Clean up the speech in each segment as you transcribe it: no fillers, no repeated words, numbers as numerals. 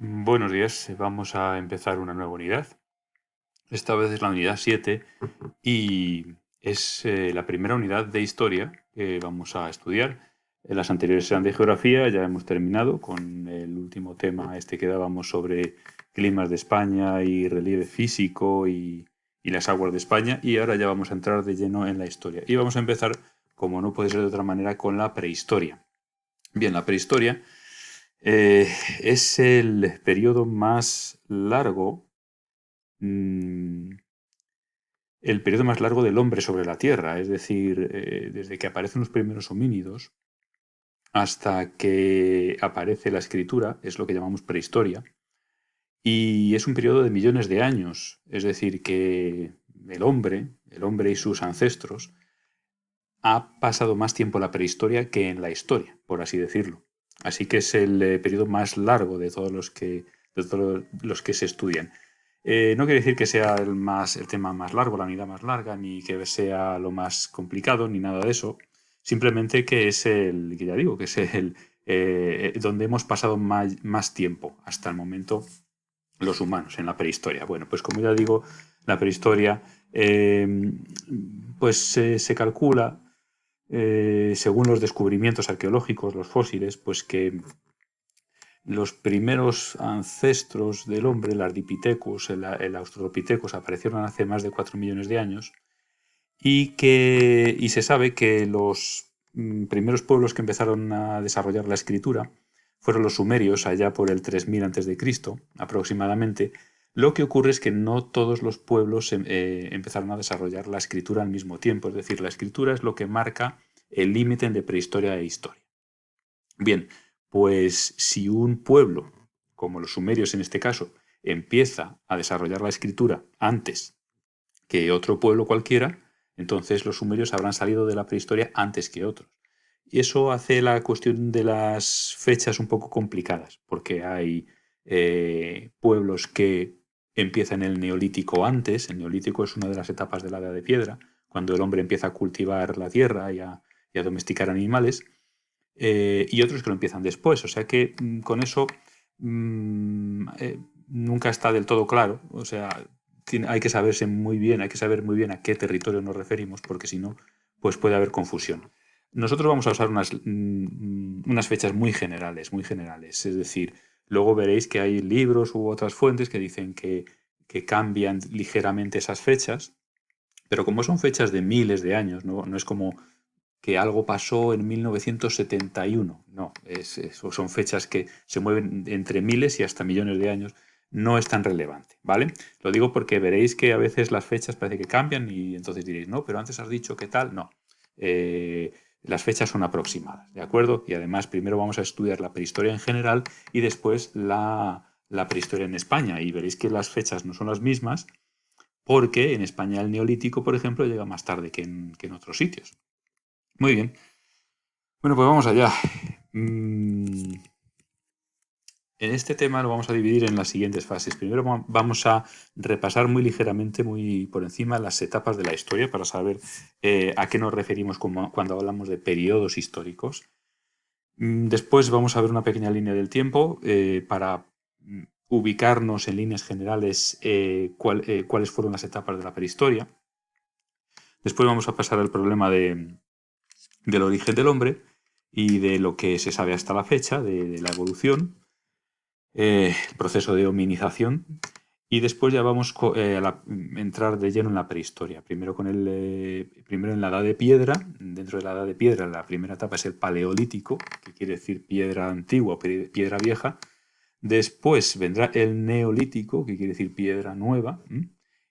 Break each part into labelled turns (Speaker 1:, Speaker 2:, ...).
Speaker 1: Buenos días, vamos a empezar una nueva unidad. Esta vez es la unidad 7 y es la primera unidad de historia que vamos a estudiar. Las anteriores eran de geografía, ya hemos terminado con el último tema que dábamos sobre climas de España y relieve físico y las aguas de España, y ahora ya vamos a entrar de lleno en la historia. Y vamos a empezar, como no puede ser de otra manera, con la prehistoria. Bien, la prehistoria eh, es el periodo más largo, mm, el periodo más largo del hombre sobre la Tierra, es decir, desde que aparecen los primeros homínidos hasta que aparece la escritura, es lo que llamamos prehistoria, y es un periodo de millones de años, es decir, que el hombre y sus ancestros, ha pasado más tiempo en la prehistoria que en la historia, por así decirlo. Así que es el periodo más largo de todos los que se estudian. No quiere decir que sea el tema más largo, la unidad más larga, ni que sea lo más complicado, ni nada de eso. Simplemente que es que ya digo, que es donde hemos pasado más tiempo hasta el momento los humanos en la prehistoria. Bueno, pues como ya digo, la prehistoria pues se calcula según los descubrimientos arqueológicos, los fósiles, pues que los primeros ancestros del hombre, el Ardipithecus, el Australopithecus, aparecieron hace más de 4 millones de años y se sabe que los primeros pueblos que empezaron a desarrollar la escritura fueron los sumerios, allá por el 3000 a.C. aproximadamente. Lo que ocurre es que no todos los pueblos empezaron a desarrollar la escritura al mismo tiempo, es decir, la escritura es lo que marca el límite entre prehistoria e historia. Bien, pues si un pueblo, como los sumerios en este caso, empieza a desarrollar la escritura antes que otro pueblo cualquiera, entonces los sumerios habrán salido de la prehistoria antes que otros. Y eso hace la cuestión de las fechas un poco complicadas, porque hay pueblos que empiezan el neolítico antes. El neolítico es una de las etapas de la edad de piedra, cuando el hombre empieza a cultivar la tierra y a domesticar animales, y otros que lo empiezan después. O sea que con eso nunca está del todo claro. O sea, hay que saberse muy bien, hay que saber muy bien a qué territorio nos referimos, porque si no, pues puede haber confusión. Nosotros vamos a usar unas fechas muy generales, muy generales. Es decir, luego veréis que hay libros u otras fuentes que dicen que cambian ligeramente esas fechas, pero como son fechas de miles de años, no es como que algo pasó en 1971. No, son fechas que se mueven entre miles y hasta millones de años. No es tan relevante, ¿vale? Lo digo porque veréis que a veces las fechas parece que cambian y entonces diréis, no, pero antes has dicho qué tal. No. Las fechas son aproximadas, ¿de acuerdo? Y además primero vamos a estudiar la prehistoria en general y después la prehistoria en España. Y veréis que las fechas no son las mismas porque en España el neolítico, por ejemplo, llega más tarde que en otros sitios. Muy bien. Bueno, pues vamos allá. Mm, En este tema lo vamos a dividir en las siguientes fases. Primero vamos a repasar muy ligeramente, muy por encima, las etapas de la historia para saber a qué nos referimos cuando hablamos de periodos históricos. Después vamos a ver una pequeña línea del tiempo para ubicarnos en líneas generales cuáles fueron las etapas de la prehistoria. Después vamos a pasar al problema del origen del hombre y de lo que se sabe hasta la fecha, de la evolución, el proceso de hominización, y después ya vamos a entrar de lleno en la prehistoria. Primero en la edad de piedra. Dentro de la edad de piedra, la primera etapa es el paleolítico, que quiere decir piedra antigua o piedra vieja. Después vendrá el neolítico, que quiere decir piedra nueva.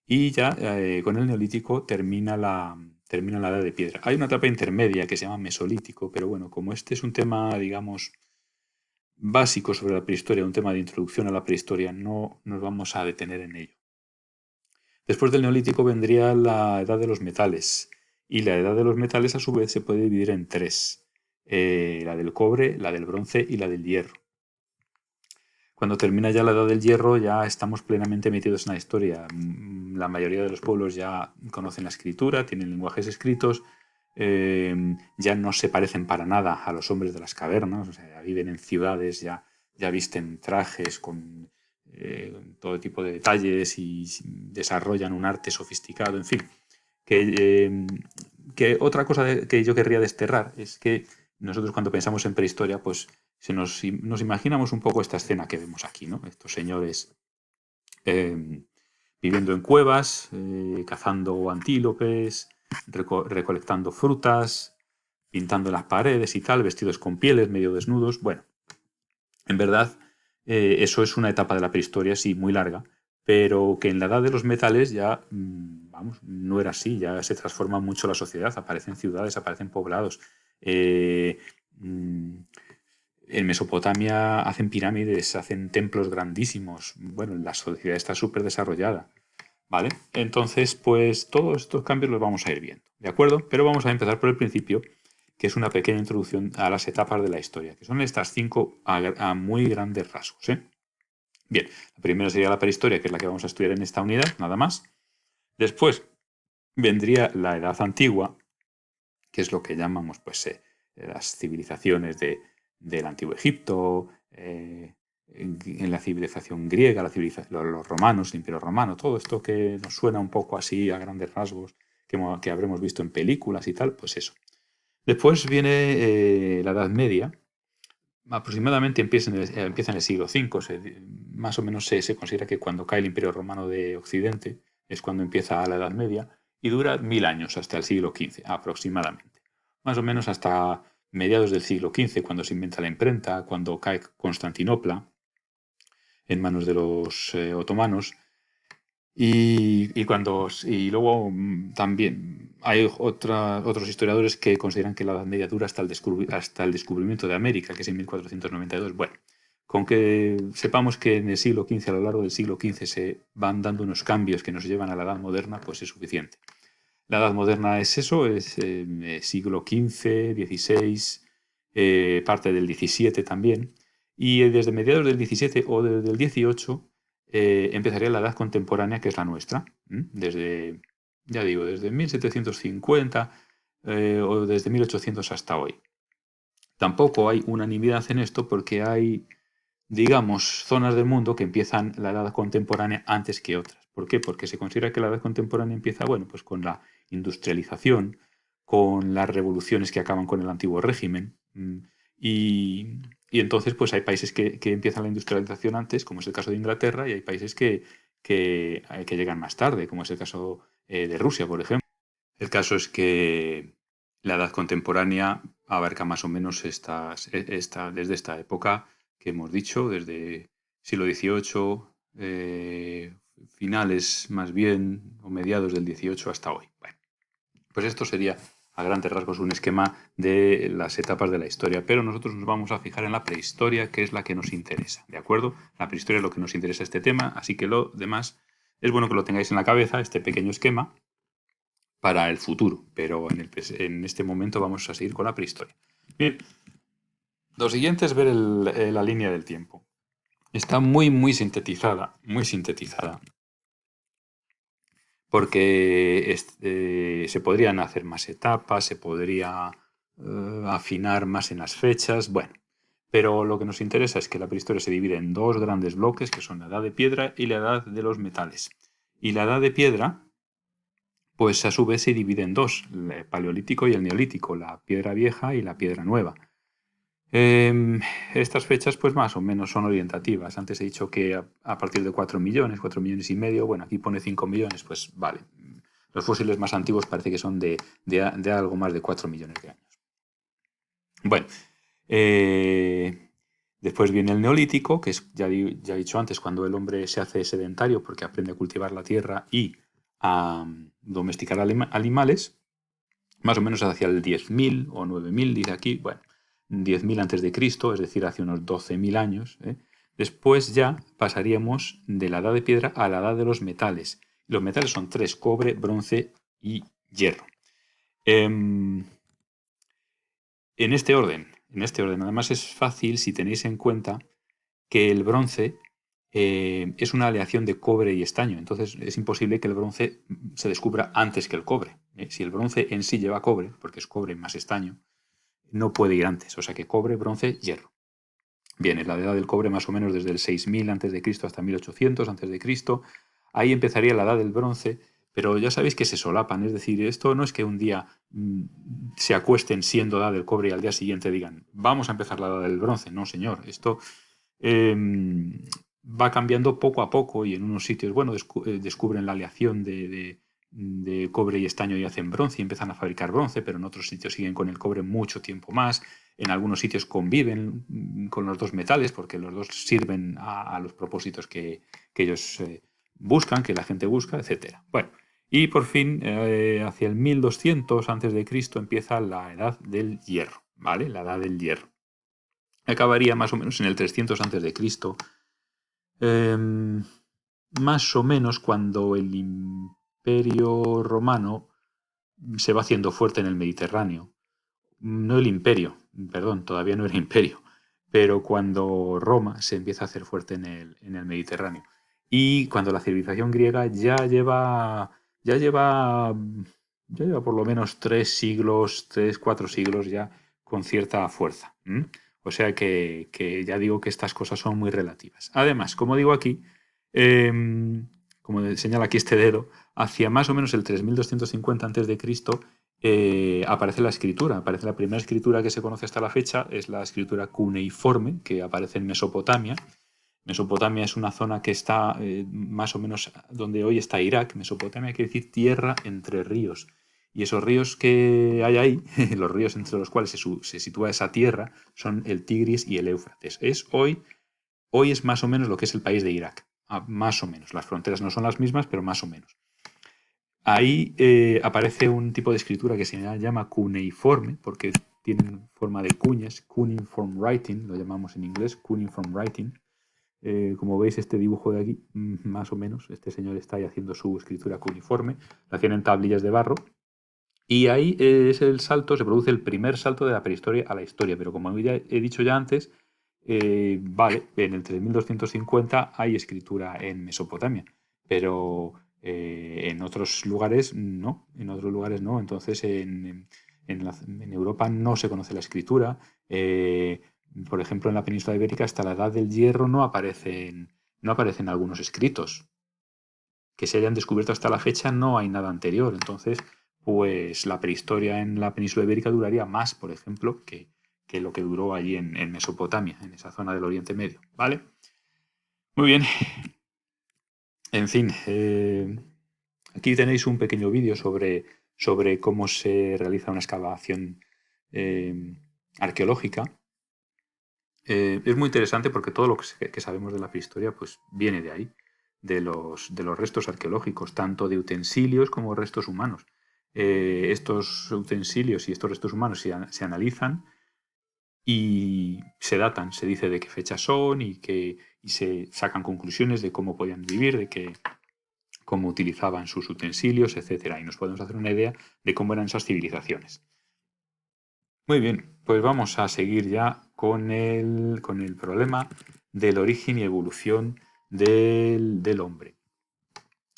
Speaker 1: Y ya con el neolítico termina la edad de piedra. Hay una etapa intermedia que se llama mesolítico, pero bueno, como este es un tema, digamos, básico sobre la prehistoria, un tema de introducción a la prehistoria, no nos vamos a detener en ello. Después del neolítico vendría la edad de los metales, y la edad de los metales a su vez se puede dividir en tres: la del cobre, la del bronce y la del hierro. Cuando termina ya la edad del hierro ya estamos plenamente metidos en la historia. La mayoría de los pueblos ya conocen la escritura, tienen lenguajes escritos, ya no se parecen para nada a los hombres de las cavernas, o sea, ya viven en ciudades, ya ya visten trajes con todo tipo de detalles y desarrollan un arte sofisticado, en fin. Que otra cosa que yo querría desterrar es que nosotros cuando pensamos en prehistoria, pues nos imaginamos un poco esta escena que vemos aquí, ¿no? Estos señores eh, viviendo en cuevas, cazando antílopes, recolectando frutas, pintando las paredes y tal, vestidos con pieles, medio desnudos. Bueno, en verdad, eso es una etapa de la prehistoria, sí, muy larga, pero que en la edad de los metales ya, vamos, no era así, ya se transforma mucho la sociedad, aparecen ciudades, aparecen poblados. Eh, mm, en Mesopotamia hacen pirámides, hacen templos grandísimos. Bueno, la sociedad está súper desarrollada. ¿Vale? Entonces, pues todos estos cambios los vamos a ir viendo, ¿de acuerdo? Pero vamos a empezar por el principio, que es una pequeña introducción a las etapas de la historia, que son estas 5 a muy grandes rasgos, ¿eh? Bien, la primera sería la prehistoria, que es la que vamos a estudiar en esta unidad, nada más. Después vendría la Edad Antigua, que es lo que llamamos pues, las civilizaciones del Antiguo Egipto, en la civilización griega, los romanos, el Imperio Romano, todo esto que nos suena un poco así a grandes rasgos, que habremos visto en películas y tal, pues eso. Después viene la Edad Media, aproximadamente empieza en el siglo V, más o menos se considera que cuando cae el Imperio Romano de Occidente es cuando empieza la Edad Media y dura 1000 años hasta el siglo XV aproximadamente. Más o menos hasta mediados del siglo XV, cuando se inventa la imprenta, cuando cae Constantinopla en manos de los otomanos. Y luego también hay otros historiadores que consideran que la Edad Media dura hasta el descubrimiento de América, que es en 1492. Bueno, con que sepamos que en el siglo XV, a lo largo del siglo XV, se van dando unos cambios que nos llevan a la Edad Moderna, pues es suficiente. La Edad Moderna es eso, es siglo XV, XVI, parte del XVII también. Y desde mediados del XVII o desde el XVIII empezaría la Edad Contemporánea, que es la nuestra. Desde, ya digo, desde 1750 o desde 1800 hasta hoy. Tampoco hay unanimidad en esto porque hay, digamos, zonas del mundo que empiezan la edad contemporánea antes que otras. ¿Por qué? Porque se considera que la edad contemporánea empieza, bueno, pues con la industrialización, con las revoluciones que acaban con el antiguo régimen. Y entonces, pues hay países que empiezan la industrialización antes, como es el caso de Inglaterra, y hay países que llegan más tarde, como es el caso de Rusia, por ejemplo. El caso es que la edad contemporánea abarca más o menos desde esta época que hemos dicho, desde siglo XVIII, finales más bien, o mediados del XVIII hasta hoy. Bueno, pues esto sería a grandes rasgos un esquema de las etapas de la historia, pero nosotros nos vamos a fijar en la prehistoria, que es la que nos interesa, ¿de acuerdo? La prehistoria es lo que nos interesa este tema, así que lo demás es bueno que lo tengáis en la cabeza, este pequeño esquema, para el futuro, pero en este momento vamos a seguir con la prehistoria. Bien, lo siguiente es ver la línea del tiempo. Está muy sintetizada, porque se podrían hacer más etapas, se podría afinar más en las fechas, bueno. Pero lo que nos interesa es que la prehistoria se divide en dos grandes bloques, que son la edad de piedra y la edad de los metales. Y la edad de piedra, pues a su vez se divide en dos, el paleolítico y el neolítico, la piedra vieja y la piedra nueva. Estas fechas pues más o menos son orientativas. Antes he dicho que a partir de 4 millones, 4 millones y medio, bueno, aquí pone 5 millones, pues vale. Los fósiles más antiguos parece que son de algo más de 4 millones de años. Bueno, después viene el neolítico, que es, ya he dicho antes, cuando el hombre se hace sedentario porque aprende a cultivar la tierra y a domesticar animales, más o menos hacia el 10.000 o 9.000, dice aquí, bueno, 10.000 antes de Cristo, es decir, hace unos 12.000 años. Después ya pasaríamos de la edad de piedra a la edad de los metales. Los metales son tres: cobre, bronce y hierro. En este orden, además es fácil si tenéis en cuenta que el bronce es una aleación de cobre y estaño, entonces es imposible que el bronce se descubra antes que el cobre. Si el bronce en sí lleva cobre, porque es cobre más estaño, no puede ir antes, o sea que cobre, bronce, hierro. Bien, en la edad del cobre más o menos desde el 6000 a.C. hasta 1800 a.C. Ahí empezaría la edad del bronce, pero ya sabéis que se solapan, es decir, esto no es que un día se acuesten siendo edad del cobre y al día siguiente digan, vamos a empezar la edad del bronce. No, señor, esto va cambiando poco a poco y en unos sitios, bueno, descubren la aleación de cobre y estaño y hacen bronce y empiezan a fabricar bronce, pero en otros sitios siguen con el cobre mucho tiempo más. En algunos sitios conviven con los dos metales porque los dos sirven a los propósitos que ellos buscan, que la gente busca, etcétera. Bueno, y por fin, hacia el 1200 a.C. empieza la edad del hierro, ¿vale? La edad del hierro. Acabaría más o menos en el 300 a.C., más o menos cuando el Imperio Romano se va haciendo fuerte en el Mediterráneo. No el imperio, perdón, todavía no era imperio, pero cuando Roma se empieza a hacer fuerte en el Mediterráneo. Y cuando la civilización griega ya lleva, ya lleva por lo menos 3 siglos, 3, 4 siglos ya con cierta fuerza. O sea que ya digo que estas cosas son muy relativas. Además, como digo aquí, como señala aquí este dedo, hacia más o menos el 3250 a.C. Aparece la escritura. Aparece la primera escritura que se conoce hasta la fecha, es la escritura cuneiforme, que aparece en Mesopotamia. Mesopotamia es una zona que está más o menos donde hoy está Irak. Mesopotamia quiere decir tierra entre ríos. Y esos ríos que hay ahí, los ríos entre los cuales se sitúa esa tierra, son el Tigris y el Éufrates. Hoy es más o menos lo que es el país de Irak. Más o menos. Las fronteras no son las mismas, pero más o menos. Ahí aparece un tipo de escritura que se llama cuneiforme, porque tienen forma de cuñas, cuneiform writing, lo llamamos en inglés, cuneiform writing. Como veis, este dibujo de aquí, más o menos, este señor está ahí haciendo su escritura cuneiforme, la hacían en tablillas de barro, y ahí es el salto, se produce el primer salto de la prehistoria a la historia, pero como ya he dicho ya antes, vale, en el 3250 hay escritura en Mesopotamia, pero en otros lugares no, entonces en Europa no se conoce la escritura. Por ejemplo, en la península ibérica hasta la edad del hierro no aparecen algunos escritos que se hayan descubierto hasta la fecha, no hay nada anterior. Entonces, pues la prehistoria en la península ibérica duraría más, por ejemplo, que lo que duró allí en Mesopotamia, en esa zona del Oriente Medio. ¿Vale? Muy bien. En fin, aquí tenéis un pequeño vídeo sobre cómo se realiza una excavación arqueológica. Es muy interesante porque todo lo que sabemos de la prehistoria pues viene de ahí, de los restos arqueológicos, tanto de utensilios como restos humanos. Estos utensilios y estos restos humanos se analizan y se datan, se dice de qué fechas son y se sacan conclusiones de cómo podían vivir, cómo utilizaban sus utensilios, etcétera, y nos podemos hacer una idea de cómo eran esas civilizaciones. Muy bien, pues vamos a seguir ya con el problema del origen y evolución del hombre.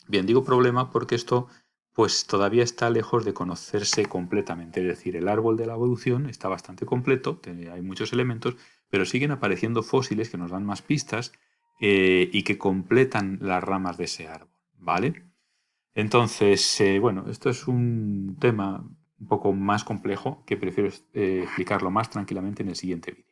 Speaker 1: Bien, digo problema porque esto pues todavía está lejos de conocerse completamente. Es decir, el árbol de la evolución está bastante completo, hay muchos elementos, pero siguen apareciendo fósiles que nos dan más pistas y que completan las ramas de ese árbol, ¿vale? Entonces, bueno, esto es un tema un poco más complejo que prefiero explicarlo más tranquilamente en el siguiente vídeo.